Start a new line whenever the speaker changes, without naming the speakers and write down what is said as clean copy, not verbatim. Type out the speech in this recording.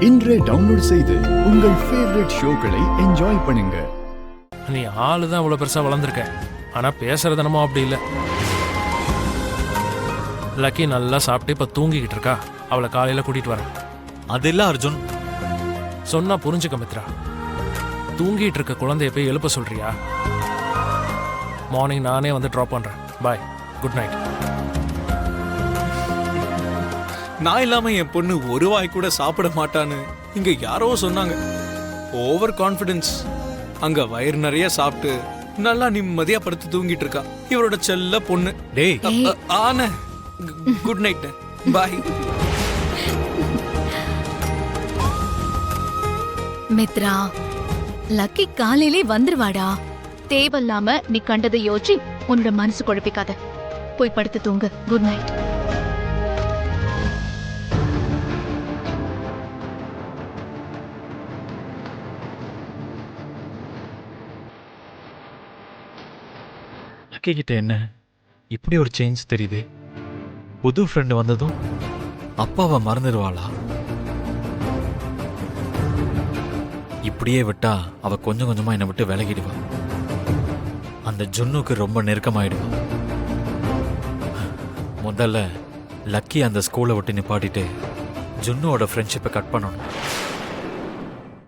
இன்றே டவுன்லோட் செய்து உங்கள் ஃபேவரட் ஷோக்களை என்ஜாய் பண்ணுங்க.
நீ ஆளு தான் இவ்வளோ பெருசாக வளர்ந்துருக்க, ஆனால் பேசுறது என்னமோ அப்படி இல்லை. லக்கி நல்லா சாப்பிட்டு இப்போ தூங்கிக்கிட்டு இருக்கா, அவளை காலையில் கூட்டிகிட்டு வரேன்.
அது இல்லை அர்ஜுன்.
சொன்னா புரிஞ்சுக்க மித்ரா. தூங்கிட்டு இருக்க குழந்தைய போய் எழுப்ப சொல்றியா? மார்னிங் நானே வந்து ட்ராப் பண்ணுறேன். பாய், குட் நைட்.
நான் இல்லாம என் பொண்ணு ஒரு வாய் கூட சாப்பிட மாட்டான்னு இங்க யாரோ சொன்னாங்க. Over confidence. அங்க வயிறு நிறைய சாப்பிட்டு நல்லா நிம்மதியா படுத்து தூங்கிட்டு இருக்கா இவரோட செல்ல பொண்ணு.
டேய்
ஆன குட் நைட், பாய்.
மித்ரா, லக்கி காலையிலே வந்துருவாடா. தேவையில்லாம நீ கண்டதை யோசிச்சு உன்னோட மனசு குழப்பிக்காத. போய் படுத்து தூங்கு. Good night.
லக்கி கிட்ட என்ன இப்படி ஒரு சேஞ்ச் தெரியுது? புது ஃப்ரெண்டு வந்ததும் அப்பாவை மறந்துடுவாளா? இப்படியே விட்டா அவ கொஞ்சம் கொஞ்சமா என்னை விட்டு விலகிடுவா. அந்த ஜுன்னுக்கு ரொம்ப நெருக்கமாயிடுவா. முதல்ல லக்கி அந்த ஸ்கூலை விட்டு நிப்பாட்டிட்டு ஜுன்னுவோட ஃப்ரெண்ட்ஷிப்பை கட் பண்ணணும்.